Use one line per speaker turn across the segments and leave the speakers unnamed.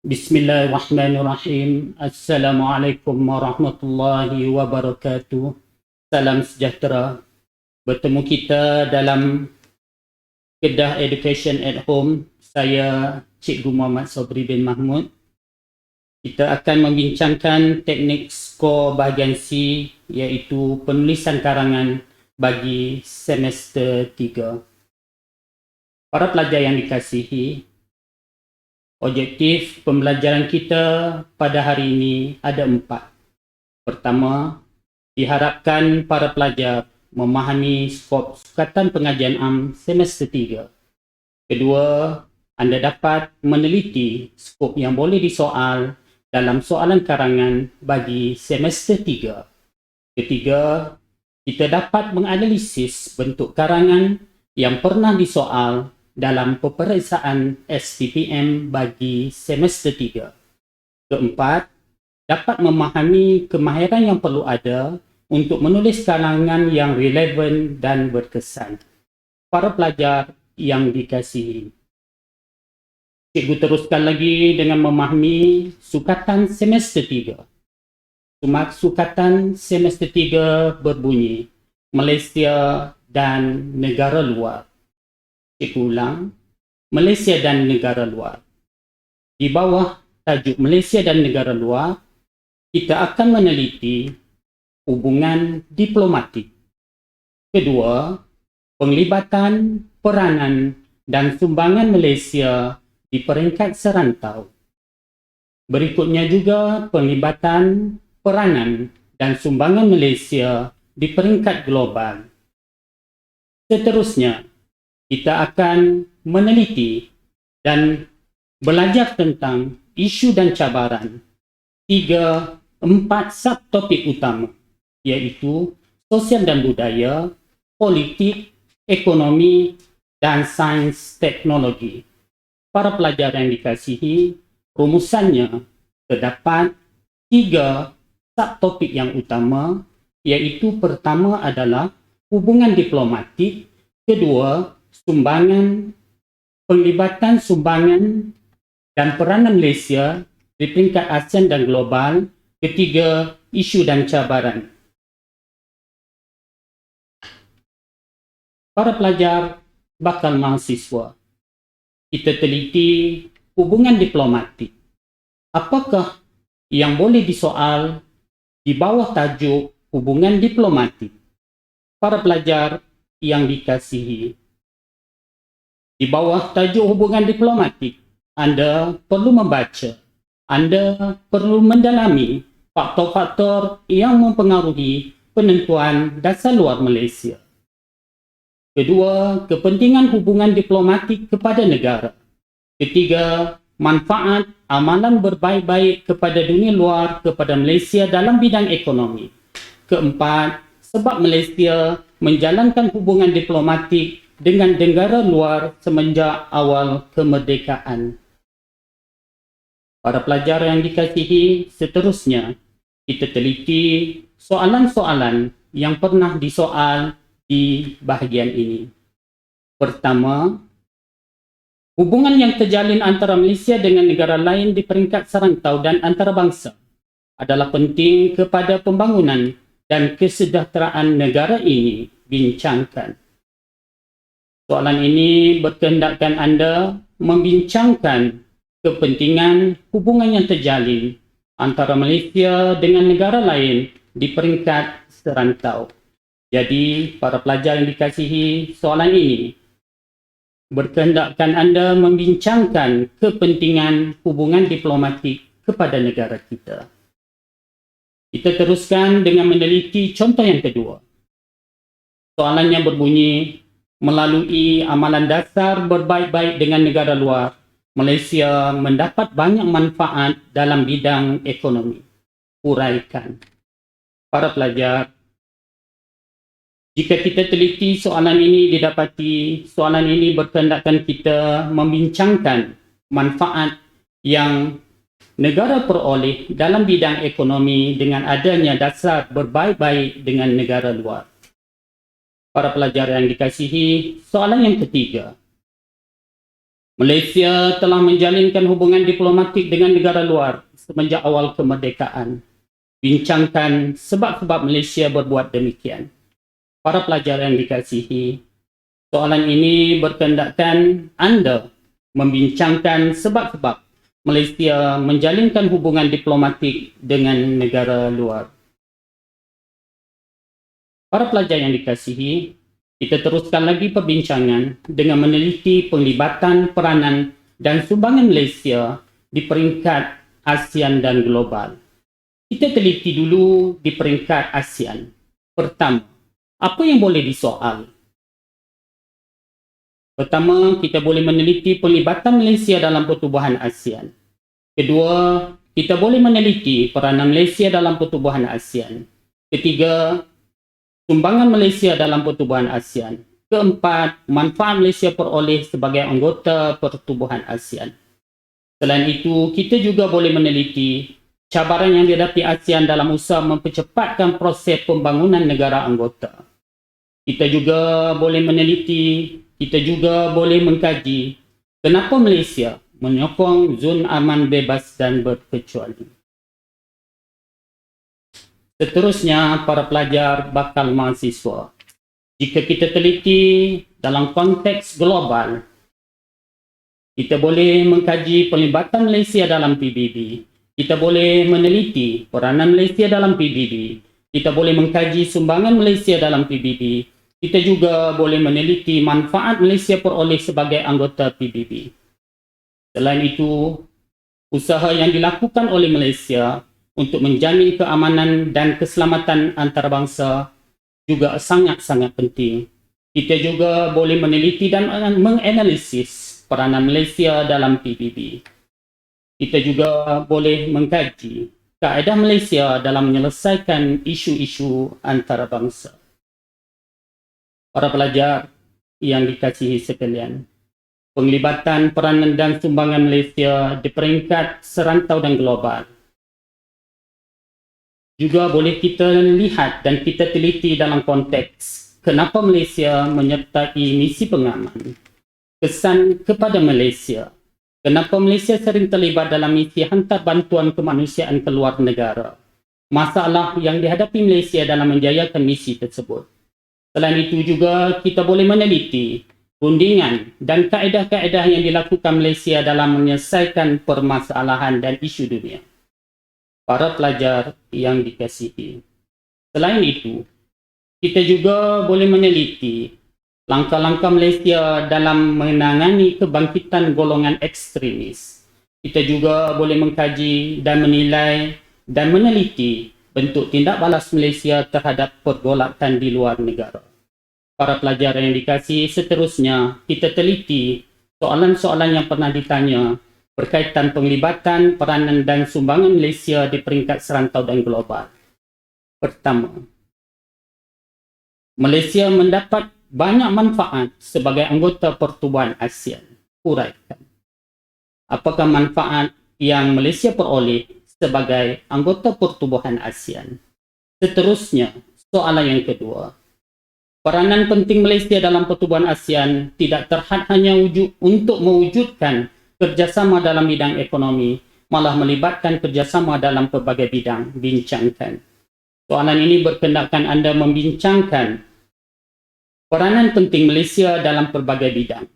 Bismillahirrahmanirrahim. Assalamualaikum warahmatullahi wabarakatuh. Salam sejahtera. Bertemu kita dalam Kedah Education at Home. Saya Cikgu Muhammad Sobri bin Mahmud. Kita akan membincangkan teknik skor bahagian C, iaitu penulisan karangan bagi semester 3. Para pelajar yang dikasihi, objektif pembelajaran kita pada hari ini ada 4. Pertama, diharapkan para pelajar memahami skop sukatan pengajian am semester 3. Kedua, anda dapat meneliti skop yang boleh disoal dalam soalan karangan bagi semester 3. Ketiga, kita dapat menganalisis bentuk karangan yang pernah disoal dalam peperiksaan SPPM bagi semester 3. Keempat, dapat memahami kemahiran yang perlu ada untuk menulis karangan yang relevan dan berkesan. Para pelajar yang dikasihi, cikgu teruskan lagi dengan memahami sukatan semester 3. Sukatan semester 3 berbunyi Malaysia dan negara luar. Cikgu ulang, Malaysia dan negara luar. Di bawah tajuk Malaysia dan negara luar, kita akan meneliti hubungan diplomatik. Kedua, penglibatan, peranan dan sumbangan Malaysia di peringkat serantau. Berikutnya juga penglibatan, peranan dan sumbangan Malaysia di peringkat global. Seterusnya, kita akan meneliti dan belajar tentang isu dan cabaran 3-4 subtopik utama, iaitu sosial dan budaya, politik, ekonomi, dan sains teknologi. Para pelajar yang dikasihi, rumusannya terdapat 3 subtopik yang utama, iaitu pertama adalah hubungan diplomatik, kedua sumbangan, penglibatan sumbangan dan peranan Malaysia di peringkat ASEAN dan global, ketiga isu dan cabaran. Para pelajar bakal mahasiswa, kita teliti hubungan diplomatik. Apakah yang boleh disoal di bawah tajuk hubungan diplomatik? Para pelajar yang dikasihi, di bawah tajuk hubungan diplomatik, anda perlu membaca, anda perlu mendalami faktor-faktor yang mempengaruhi penentuan dasar luar Malaysia. Kedua, kepentingan hubungan diplomatik kepada negara. Ketiga, manfaat amalan berbaik-baik kepada dunia luar kepada Malaysia dalam bidang ekonomi. Keempat, sebab Malaysia menjalankan hubungan diplomatik dengan negara luar semenjak awal kemerdekaan. Para pelajar yang dikasihi, seterusnya kita teliti soalan-soalan yang pernah disoal di bahagian ini. Pertama, hubungan yang terjalin antara Malaysia dengan negara lain di peringkat serantau dan antarabangsa adalah penting kepada pembangunan dan kesejahteraan negara ini. Bincangkan. Soalan ini berkehendakkan anda membincangkan kepentingan hubungan yang terjalin antara Malaysia dengan negara lain di peringkat serantau. Jadi, para pelajar yang dikasihi, soalan ini berkehendakkan anda membincangkan kepentingan hubungan diplomatik kepada negara kita. Kita teruskan dengan meneliti contoh yang kedua. Soalannya berbunyi, melalui amalan dasar berbaik-baik dengan negara luar, Malaysia mendapat banyak manfaat dalam bidang ekonomi. Uraikan. Para pelajar, jika kita teliti soalan ini didapati, soalan ini berkehendakkan kita membincangkan manfaat yang negara peroleh dalam bidang ekonomi dengan adanya dasar berbaik-baik dengan negara luar. Para pelajar yang dikasihi, soalan yang ketiga. Malaysia telah menjalinkan hubungan diplomatik dengan negara luar semenjak awal kemerdekaan. Bincangkan sebab-sebab Malaysia berbuat demikian. Para pelajar yang dikasihi, soalan ini berkendakkan anda membincangkan sebab-sebab Malaysia menjalinkan hubungan diplomatik dengan negara luar. Para pelajar yang dikasihi, kita teruskan lagi perbincangan dengan meneliti penglibatan, peranan dan sumbangan Malaysia di peringkat ASEAN dan global. Kita teliti dulu di peringkat ASEAN. Pertama, apa yang boleh disoal? Pertama, kita boleh meneliti penglibatan Malaysia dalam pertubuhan ASEAN. Kedua, kita boleh meneliti peranan Malaysia dalam pertubuhan ASEAN. Ketiga, sumbangan Malaysia dalam pertubuhan ASEAN. Keempat, manfaat Malaysia peroleh sebagai anggota pertubuhan ASEAN. Selain itu, kita juga boleh meneliti cabaran yang dihadapi ASEAN dalam usaha mempercepatkan proses pembangunan negara anggota. Kita juga boleh meneliti, kita juga boleh mengkaji kenapa Malaysia menyokong zon aman, bebas dan berkecuali. Seterusnya, para pelajar bakal mahasiswa. Jika kita teliti dalam konteks global, kita boleh mengkaji pelibatan Malaysia dalam PBB. Kita boleh meneliti peranan Malaysia dalam PBB. Kita boleh mengkaji sumbangan Malaysia dalam PBB. Kita juga boleh meneliti manfaat Malaysia peroleh sebagai anggota PBB. Selain itu, usaha yang dilakukan oleh Malaysia untuk menjamin keamanan dan keselamatan antarabangsa juga sangat-sangat penting. Kita juga boleh meneliti dan menganalisis peranan Malaysia dalam PBB. Kita juga boleh mengkaji kaedah Malaysia dalam menyelesaikan isu-isu antarabangsa. Para pelajar yang dikasihi sekalian, penglibatan peranan dan sumbangan Malaysia di peringkat serantau dan global juga boleh kita lihat dan kita teliti dalam konteks kenapa Malaysia menyertai misi pengaman, kesan kepada Malaysia, kenapa Malaysia sering terlibat dalam misi hantar bantuan kemanusiaan ke luar negara, masalah yang dihadapi Malaysia dalam menjayakan misi tersebut. Selain itu juga kita boleh meneliti rundingan dan kaedah-kaedah yang dilakukan Malaysia dalam menyelesaikan permasalahan dan isu dunia. Para pelajar yang dikasihi. Selain itu, kita juga boleh meneliti langkah-langkah Malaysia dalam menangani kebangkitan golongan ekstremis. Kita juga boleh mengkaji dan menilai dan meneliti bentuk tindak balas Malaysia terhadap pergolakan di luar negara. Para pelajar yang dikasihi, seterusnya kita teliti soalan-soalan yang pernah ditanya berkaitan penglibatan, peranan dan sumbangan Malaysia di peringkat serantau dan global. Pertama, Malaysia mendapat banyak manfaat sebagai anggota pertubuhan ASEAN. Uraikan. Apakah manfaat yang Malaysia peroleh sebagai anggota pertubuhan ASEAN? Seterusnya, soalan yang kedua. Peranan penting Malaysia dalam pertubuhan ASEAN tidak terhad hanya untuk mewujudkan kerjasama dalam bidang ekonomi, malah melibatkan kerjasama dalam pelbagai bidang. Bincangkan. Soalan ini berkendakkan anda membincangkan peranan penting Malaysia dalam pelbagai bidang.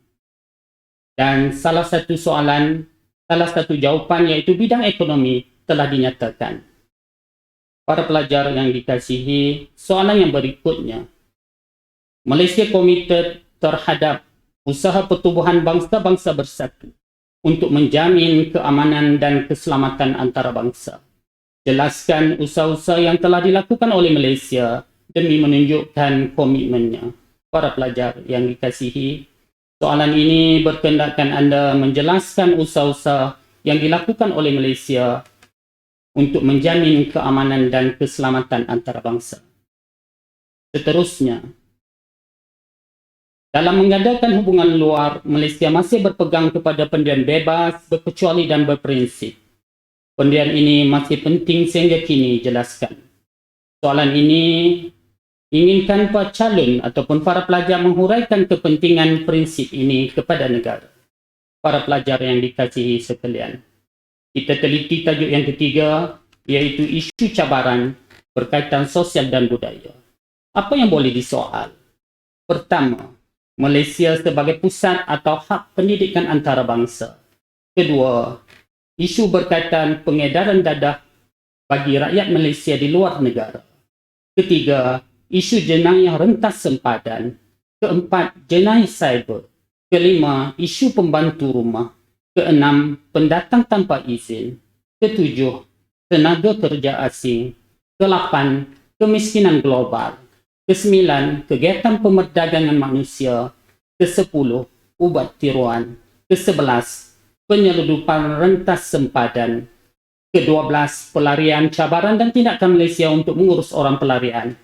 Dan salah satu jawapan iaitu bidang ekonomi telah dinyatakan. Para pelajar yang dikasihi, soalan yang berikutnya. Malaysia komited terhadap usaha pertubuhan bangsa-bangsa bersatu untuk menjamin keamanan dan keselamatan antarabangsa. Jelaskan usaha-usaha yang telah dilakukan oleh Malaysia demi menunjukkan komitmennya. Para pelajar yang dikasihi, soalan ini berkendakkan anda menjelaskan usaha-usaha yang dilakukan oleh Malaysia untuk menjamin keamanan dan keselamatan antarabangsa. Seterusnya, dalam mengadakan hubungan luar, Malaysia masih berpegang kepada pendirian bebas, berkecuali dan berprinsip. Pendirian ini masih penting sehingga kini. Jelaskan. Soalan ini inginkan para calon ataupun para pelajar menghuraikan kepentingan prinsip ini kepada negara. para pelajar yang dikasihi sekalian. Kita teliti tajuk yang ketiga, iaitu isu cabaran berkaitan sosial dan budaya. Apa yang boleh disoal? Pertama, Malaysia sebagai pusat atau hak pendidikan antarabangsa. Kedua, isu berkaitan pengedaran dadah bagi rakyat Malaysia di luar negara. Ketiga, isu jenayah rentas sempadan. Keempat, jenayah cyber. Kelima, isu pembantu rumah. Keenam, pendatang tanpa izin. Ketujuh, tenaga kerja asing. Kelapan, kemiskinan global. Kesembilan, kegiatan pemerdagangan manusia. Kesepuluh, ubat tiruan. Kesebelas, penyeludupan rentas sempadan. Ke-12, pelarian, cabaran dan tindakan Malaysia untuk mengurus orang pelarian.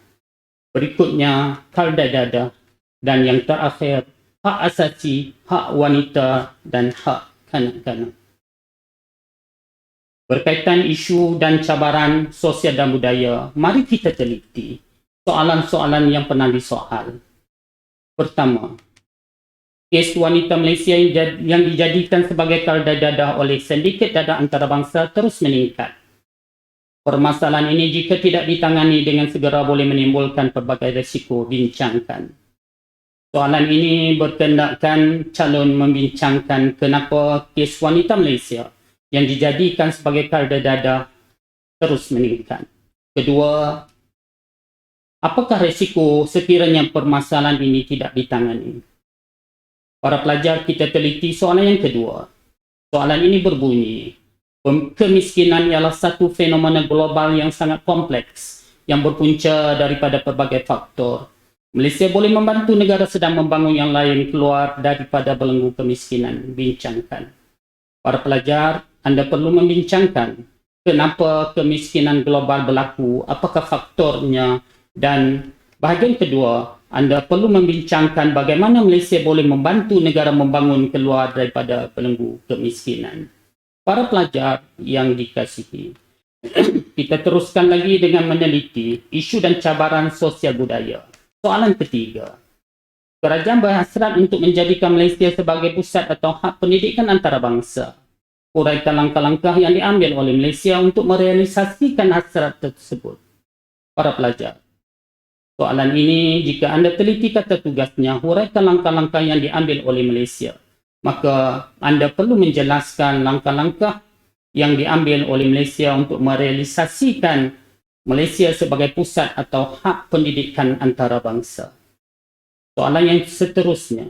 Berikutnya, kalda dadah. Dan yang terakhir, hak asasi, hak wanita, dan hak kanak-kanak. Berkaitan isu dan cabaran sosial dan budaya, mari kita teliti soalan-soalan yang pernah disoal. Pertama, kes wanita Malaysia yang dijadikan sebagai kalda dadah oleh sindiket dadah antarabangsa terus meningkat. Permasalahan ini jika tidak ditangani dengan segera boleh menimbulkan pelbagai risiko bincangkan. Soalan ini berkendakkan calon membincangkan kenapa kes wanita Malaysia yang dijadikan sebagai kalda dadah terus meningkat. Kedua, apakah risiko sekiranya permasalahan ini tidak ditangani? Para pelajar, kita teliti soalan yang kedua. Soalan ini berbunyi, kemiskinan ialah satu fenomena global yang sangat kompleks yang berpunca daripada pelbagai faktor. Malaysia boleh membantu negara sedang membangun yang lain keluar daripada belenggu kemiskinan. Bincangkan. Para pelajar, anda perlu membincangkan kenapa kemiskinan global berlaku, apakah faktornya, dan bahagian kedua, anda perlu membincangkan bagaimana Malaysia boleh membantu negara membangun keluar daripada belenggu kemiskinan. Para pelajar yang dikasihi, kita teruskan lagi dengan meneliti isu dan cabaran sosial budaya. Soalan ketiga, kerajaan berhasrat untuk menjadikan Malaysia sebagai pusat atau hak pendidikan antarabangsa. Uraikan langkah-langkah yang diambil oleh Malaysia untuk merealisasikan hasrat tersebut. Para pelajar, soalan ini jika anda teliti kata tugasnya, uraikan langkah-langkah yang diambil oleh Malaysia, maka anda perlu menjelaskan langkah-langkah yang diambil oleh Malaysia untuk merealisasikan Malaysia sebagai pusat atau hak pendidikan antarabangsa. Soalan yang seterusnya.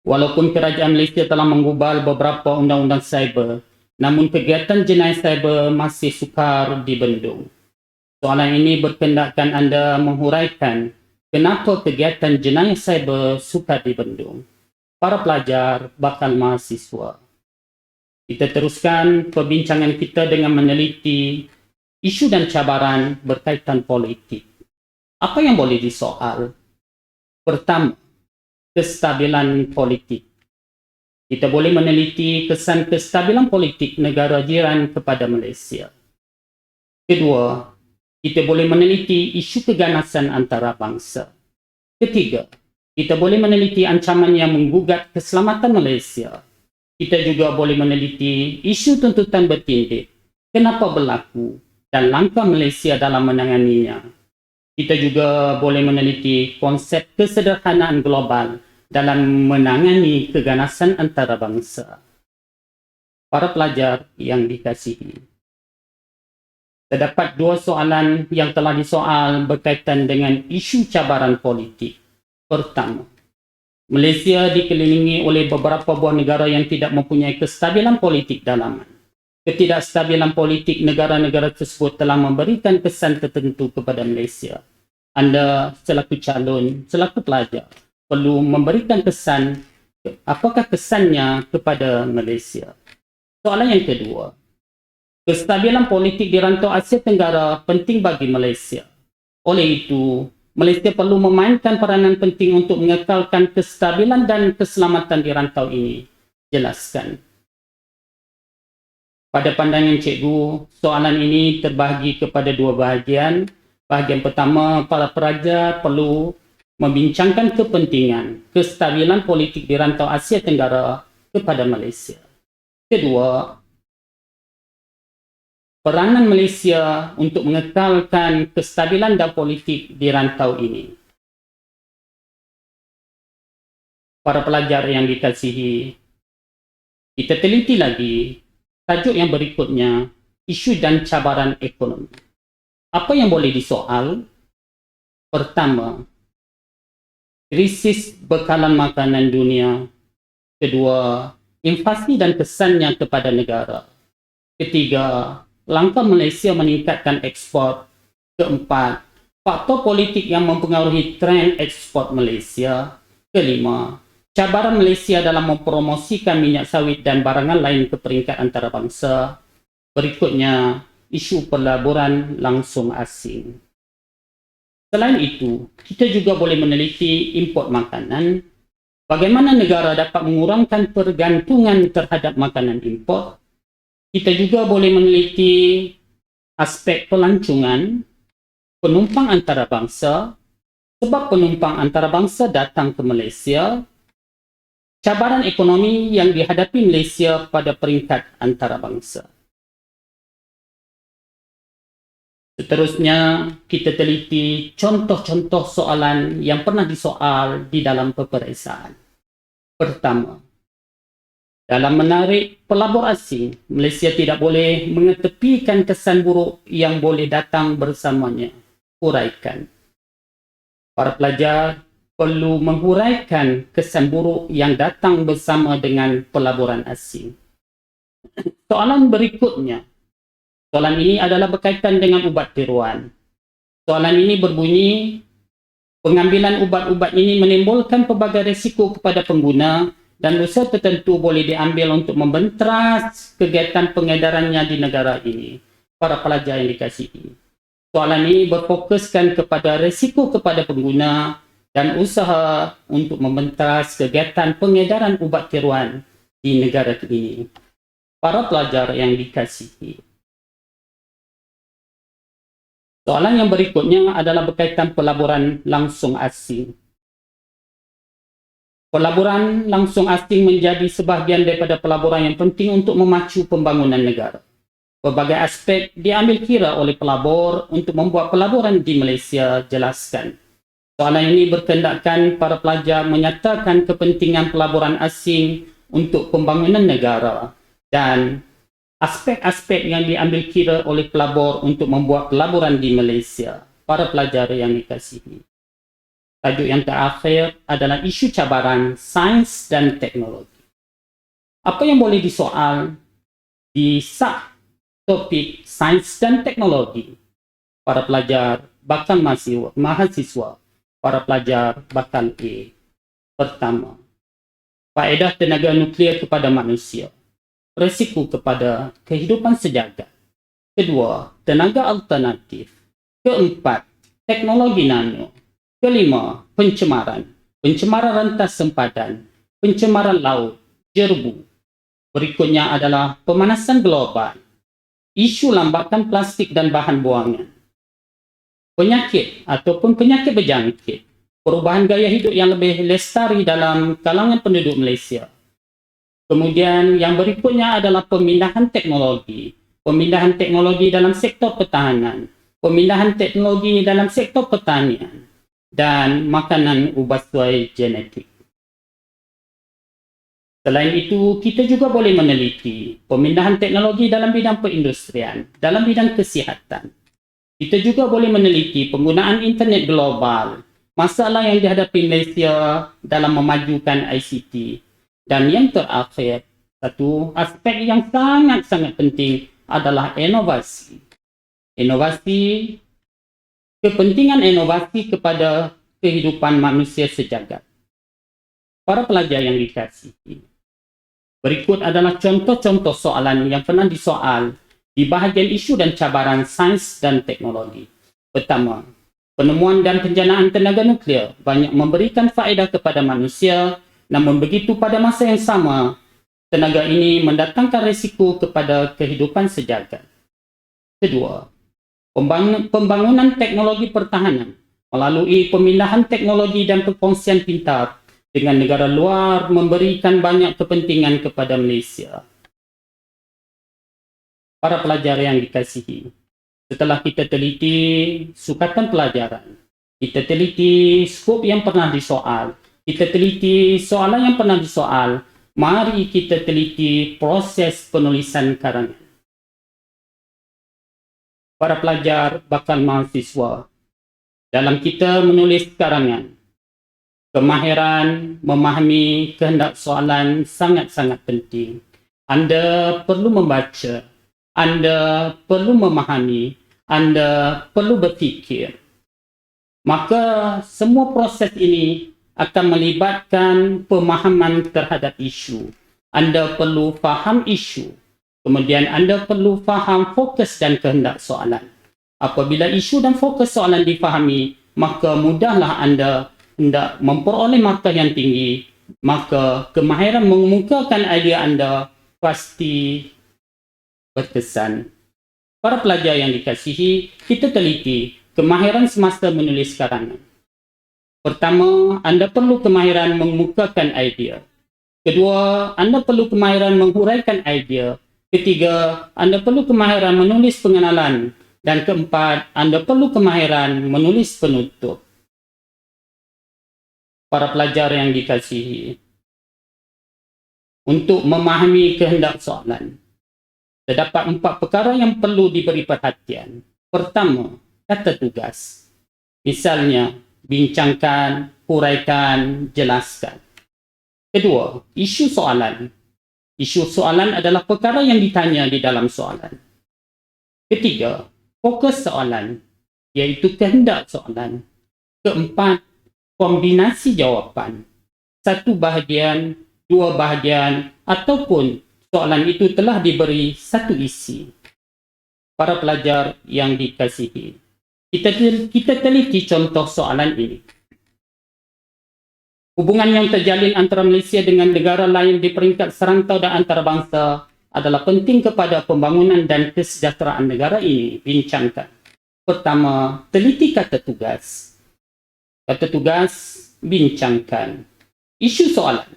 Walaupun kerajaan Malaysia telah menggubal beberapa undang-undang cyber, namun kegiatan jenayah cyber masih sukar dibendung. Soalan ini berkendakkan anda menghuraikan kenapa kegiatan jenayah cyber sukar dibendung. Para pelajar, bakal mahasiswa. Kita teruskan perbincangan kita dengan meneliti isu dan cabaran berkaitan politik. Apa yang boleh disoal? Pertama, kestabilan politik. Kita boleh meneliti kesan kestabilan politik negara jiran kepada Malaysia. Kedua, kita boleh meneliti isu keganasan antarabangsa. Ketiga, kita boleh meneliti ancaman yang menggugat keselamatan Malaysia. Kita juga boleh meneliti isu tuntutan bertindik, kenapa berlaku, dan langkah Malaysia dalam menanganinya. Kita juga boleh meneliti konsep kesederhanaan global dalam menangani keganasan antarabangsa. Para pelajar yang dikasihi, terdapat dua soalan yang telah disoal berkaitan dengan isu cabaran politik. Pertama, Malaysia dikelilingi oleh beberapa buah negara yang tidak mempunyai kestabilan politik dalaman. Ketidakstabilan politik negara-negara tersebut telah memberikan kesan tertentu kepada Malaysia. Anda selaku calon, selaku pelajar, perlu memberikan kesan, apakah kesannya kepada Malaysia? Soalan yang kedua, kestabilan politik di rantau Asia Tenggara penting bagi Malaysia. Oleh itu, Malaysia perlu memainkan peranan penting untuk mengekalkan kestabilan dan keselamatan di rantau ini. Jelaskan. Pada pandangan cikgu, soalan ini terbahagi kepada dua bahagian. Bahagian pertama, para pelajar perlu membincangkan kepentingan kestabilan politik di rantau Asia Tenggara kepada Malaysia. Kedua, peranan Malaysia untuk mengekalkan kestabilan dan politik di rantau ini. Para pelajar yang dikasihi, kita teliti lagi tajuk yang berikutnya, isu dan cabaran ekonomi. Apa yang boleh disoal? Pertama, krisis bekalan makanan dunia. Kedua, inflasi dan kesannya kepada negara. Ketiga, langkah Malaysia meningkatkan ekspor. Keempat, faktor politik yang mempengaruhi tren ekspor Malaysia. Kelima, cabaran Malaysia dalam mempromosikan minyak sawit dan barangan lain ke peringkat antarabangsa. Berikutnya, isu pelaburan langsung asing. Selain itu, kita juga boleh meneliti import makanan, bagaimana negara dapat mengurangkan pergantungan terhadap makanan import. Kita juga boleh meneliti aspek pelancongan, penumpang antarabangsa, sebab penumpang antarabangsa datang ke Malaysia, cabaran ekonomi yang dihadapi Malaysia pada peringkat antarabangsa. Seterusnya, kita teliti contoh-contoh soalan yang pernah disoal di dalam peperiksaan. Pertama, dalam menarik pelabur asing, Malaysia tidak boleh mengetepikan kesan buruk yang boleh datang bersamanya. Huraikan. Para pelajar perlu menghuraikan kesan buruk yang datang bersama dengan pelaburan asing. Soalan berikutnya. Soalan ini adalah berkaitan dengan ubat tiruan. Soalan ini berbunyi, pengambilan ubat-ubat ini menimbulkan pelbagai risiko kepada pengguna dan usaha tertentu boleh diambil untuk membenteras kegiatan pengedarannya di negara ini. Para pelajar yang dikasihi. Soalan ini berfokuskan kepada risiko kepada pengguna dan usaha untuk membenteras kegiatan pengedaran ubat tiruan di negara ini. Para pelajar yang dikasihi. Soalan yang berikutnya adalah berkaitan pelaburan langsung asing. Pelaburan langsung asing menjadi sebahagian daripada pelaburan yang penting untuk memacu pembangunan negara. Berbagai aspek diambil kira oleh pelabur untuk membuat pelaburan di Malaysia. Jelaskan. Soalan ini berkendakkan para pelajar menyatakan kepentingan pelaburan asing untuk pembangunan negara dan aspek-aspek yang diambil kira oleh pelabur untuk membuat pelaburan di Malaysia. Para pelajar yang dikasihi. Tajuk yang terakhir adalah isu cabaran sains dan teknologi. Apa yang boleh disoal di subtopik sains dan teknologi? Para pelajar bakal mahasiswa. Para pelajar bakal A. Pertama, faedah tenaga nuklear kepada manusia. Risiko kepada kehidupan sejagat. Kedua, tenaga alternatif. Keempat, teknologi nano. Kelima, pencemaran. Pencemaran rentas sempadan. Pencemaran laut. Jerbu. Berikutnya adalah pemanasan global. Isu lambatan plastik dan bahan buangan. Penyakit ataupun penyakit berjangkit. Perubahan gaya hidup yang lebih lestari dalam kalangan penduduk Malaysia. Kemudian yang berikutnya adalah pemindahan teknologi. Pemindahan teknologi dalam sektor pertahanan. Pemindahan teknologi dalam sektor pertanian. Dan makanan ubat suai genetik. Selain itu, kita juga boleh meneliti pemindahan teknologi dalam bidang perindustrian, dalam bidang kesihatan. Kita juga boleh meneliti penggunaan internet global, masalah yang dihadapi Malaysia dalam memajukan ICT. Dan yang terakhir, satu aspek yang sangat-sangat penting adalah inovasi. Inovasi, kepentingan inovasi kepada kehidupan manusia sejagat. Para pelajar yang dikasihi, berikut adalah contoh-contoh soalan yang pernah disoal di bahagian isu dan cabaran sains dan teknologi. Pertama, penemuan dan penjanaan tenaga nuklear banyak memberikan faedah kepada manusia. Namun begitu pada masa yang sama, tenaga ini mendatangkan risiko kepada kehidupan sejagat. Kedua, pembangunan teknologi pertahanan melalui pemindahan teknologi dan perkongsian pintar dengan negara luar memberikan banyak kepentingan kepada Malaysia. Para pelajar yang dikasihi, setelah kita teliti sukatan pelajaran, kita teliti skop yang pernah disoal, kita teliti soalan yang pernah disoal, mari kita teliti proses penulisan karangan. Para pelajar bakal mahasiswa, dalam kita menulis karangan, kemahiran memahami kehendak soalan sangat-sangat penting. Anda perlu membaca, Anda perlu memahami, Anda perlu berfikir. Maka semua proses ini akan melibatkan pemahaman terhadap isu. Anda perlu faham isu. Kemudian anda perlu faham fokus dan kehendak soalan. Apabila isu dan fokus soalan difahami, maka mudahlah anda hendak memperoleh markah yang tinggi. Maka kemahiran mengemukakan idea anda pasti berkesan. Para pelajar yang dikasihi, kita teliti kemahiran semasa menulis karangan. Pertama, anda perlu kemahiran mengemukakan idea. Kedua, anda perlu kemahiran menghuraikan idea. Ketiga, anda perlu kemahiran menulis pengenalan. Dan keempat, anda perlu kemahiran menulis penutup. Para pelajar yang dikasihi, untuk memahami kehendak soalan, terdapat 4 perkara yang perlu diberi perhatian. Pertama, kata tugas. Misalnya, bincangkan, huraikan, jelaskan. Kedua, isu soalan. Isu soalan adalah perkara yang ditanya di dalam soalan. Ketiga, fokus soalan, iaitu kehendak soalan. Keempat, kombinasi jawapan. 1 bahagian, 2 bahagian, ataupun soalan itu telah diberi 1 isi. Para pelajar yang dikasihi, kita teliti contoh soalan ini. Hubungan yang terjalin antara Malaysia dengan negara lain di peringkat serantau dan antarabangsa adalah penting kepada pembangunan dan kesejahteraan negara ini. Bincangkan. Pertama, teliti kata tugas. Kata tugas, bincangkan. Isu soalan.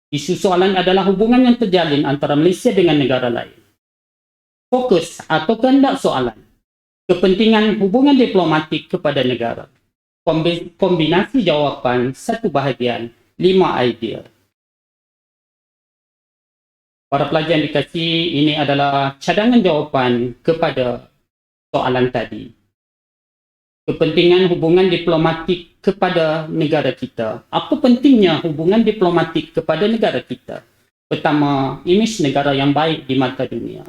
Isu soalan adalah hubungan yang terjalin antara Malaysia dengan negara lain. Fokus atau kehendak soalan. Kepentingan hubungan diplomatik kepada negara. Kombinasi jawapan 1 bahagian, 5 idea. Para pelajar yang dikasihi, ini adalah cadangan jawapan kepada soalan tadi. Kepentingan hubungan diplomatik kepada negara kita. Apa pentingnya hubungan diplomatik kepada negara kita? Pertama, imej negara yang baik di mata dunia.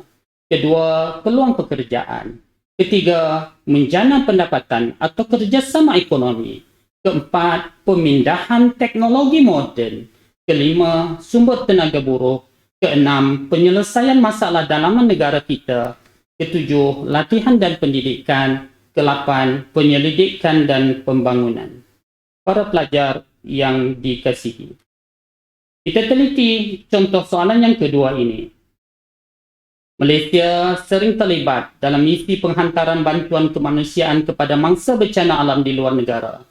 Kedua, peluang pekerjaan. Ketiga, menjana pendapatan atau kerjasama ekonomi. Keempat, pemindahan teknologi moden. Kelima, sumber tenaga buruh. Keenam, penyelesaian masalah dalaman negara kita. Ketujuh, latihan dan pendidikan. Kelapan, penyelidikan dan pembangunan. Para pelajar yang dikasihi, kita teliti contoh soalan yang kedua ini. Malaysia sering terlibat dalam misi penghantaran bantuan kemanusiaan kepada mangsa bencana alam di luar negara.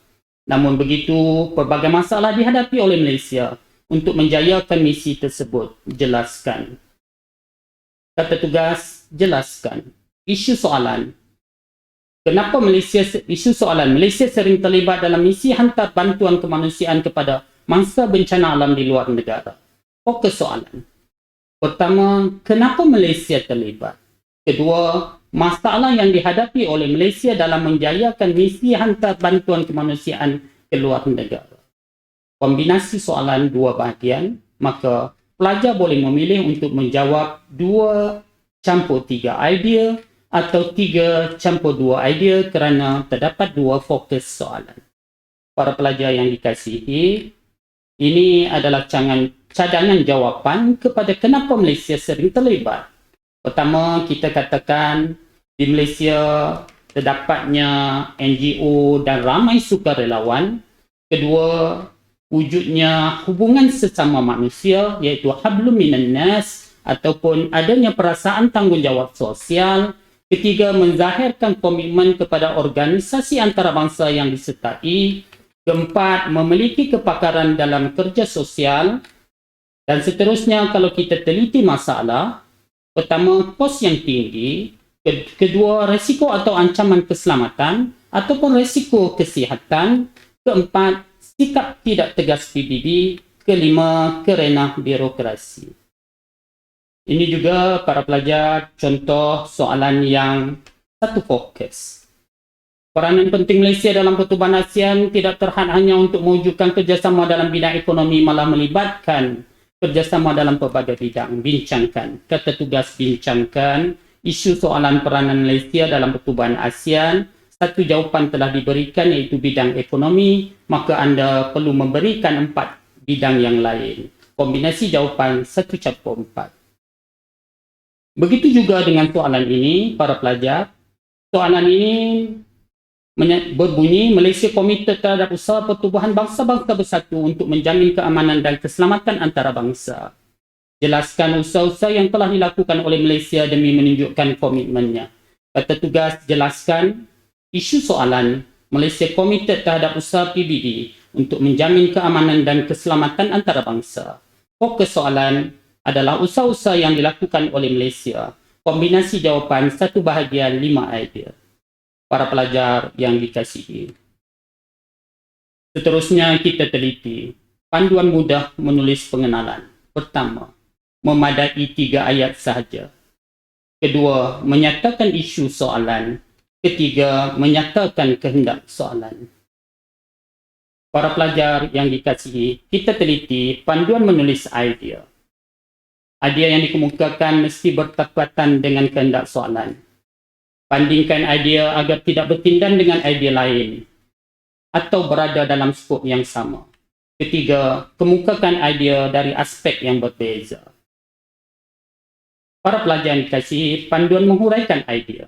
Namun begitu, pelbagai masalah dihadapi oleh Malaysia untuk menjayakan misi tersebut. Jelaskan. Kata tugas, jelaskan. Isu soalan. Kenapa isu soalan Malaysia sering terlibat dalam misi hantar bantuan kemanusiaan kepada mangsa bencana alam di luar negara? Fokus soalan. Pertama, kenapa Malaysia terlibat? Kedua, masalah yang dihadapi oleh Malaysia dalam menjayakan misi hantar bantuan kemanusiaan ke luar negara. Kombinasi soalan 2 bahagian, maka pelajar boleh memilih untuk menjawab 2+3 idea atau 3+2 idea kerana terdapat 2 fokus soalan. Para pelajar yang dikasihi, ini adalah cadangan jawapan kepada kenapa Malaysia sering terlibat. Pertama, kita katakan di Malaysia terdapatnya NGO dan ramai sukarelawan. Kedua, wujudnya hubungan sesama manusia iaitu hablum minan nas ataupun adanya perasaan tanggungjawab sosial. Ketiga, menzahirkan komitmen kepada organisasi antarabangsa yang disertai. Keempat, memiliki kepakaran dalam kerja sosial. Dan seterusnya, kalau kita teliti masalah, pertama, kos yang tinggi. Kedua, resiko atau ancaman keselamatan ataupun resiko kesihatan. Keempat, sikap tidak tegas PBB. Kelima, kerana birokrasi. Ini juga para pelajar contoh soalan yang satu fokus. Peranan penting Malaysia dalam Pertubuhan ASEAN tidak terhad hanya untuk mewujudkan kerjasama dalam bidang ekonomi, malah melibatkan kerjasama dalam pelbagai bidang. Bincangkan, kata tugas bincangkan isu soalan peranan Malaysia dalam Pertubuhan ASEAN. Satu jawapan telah diberikan iaitu bidang ekonomi, maka anda perlu memberikan 4 bidang yang lain. Kombinasi jawapan 1/4. Begitu juga dengan soalan ini, para pelajar. Soalan ini berbunyi, Malaysia komited terhadap usaha pertubuhan bangsa-bangsa bersatu untuk menjamin keamanan dan keselamatan antarabangsa. Jelaskan usaha-usaha yang telah dilakukan oleh Malaysia demi menunjukkan komitmennya. Kata tugas, jelaskan isu soalan, Malaysia komited terhadap usaha PBB untuk menjamin keamanan dan keselamatan antarabangsa. Fokus soalan adalah usaha-usaha yang dilakukan oleh Malaysia. Kombinasi jawapan 1/5 idea. Para pelajar yang dikasihi. Seterusnya kita teliti. Panduan mudah menulis pengenalan. Pertama, memadai 3 ayat sahaja. Kedua, menyatakan isu soalan. Ketiga, menyatakan kehendak soalan. Para pelajar yang dikasihi, kita teliti panduan menulis idea. Idea yang dikemukakan mesti bertepatan dengan kehendak soalan. Bandingkan idea agar tidak bertindan dengan idea lain atau berada dalam skop yang sama. Ketiga, kemukakan idea dari aspek yang berbeza. Para pelajar yang dikasihi, panduan menghuraikan idea.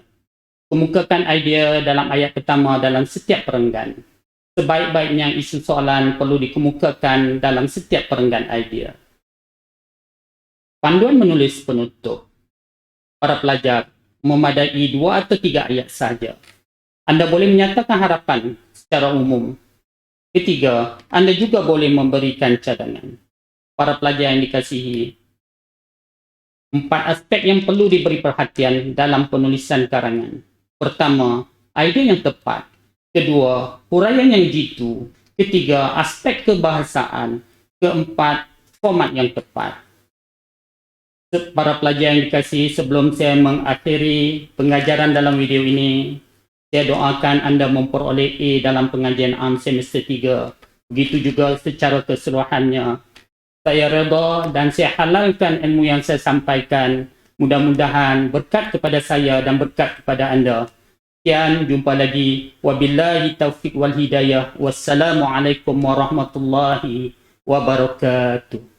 Kemukakan idea dalam ayat pertama dalam setiap perenggan. Sebaik-baiknya isu soalan perlu dikemukakan dalam setiap perenggan idea. Panduan menulis penutup. Para pelajar, memadai 2 atau 3 ayat sahaja. Anda boleh menyatakan harapan secara umum. Ketiga, anda juga boleh memberikan cadangan. Para pelajar yang dikasihi, 4 aspek yang perlu diberi perhatian dalam penulisan karangan. Pertama, idea yang tepat. Kedua, huraian yang jitu. Ketiga, aspek kebahasaan. Keempat, format yang tepat. Para pelajar yang dikasihi, sebelum saya mengakhiri pengajaran dalam video ini, saya doakan anda memperoleh A dalam pengajian am semester 3. Begitu juga secara keseluruhannya. Saya redha dan saya halalkan ilmu yang saya sampaikan. Mudah-mudahan berkat kepada saya dan berkat kepada anda. Sekian, jumpa lagi. Wabillahi taufiq wal hidayah. Wassalamualaikum warahmatullahi wabarakatuh.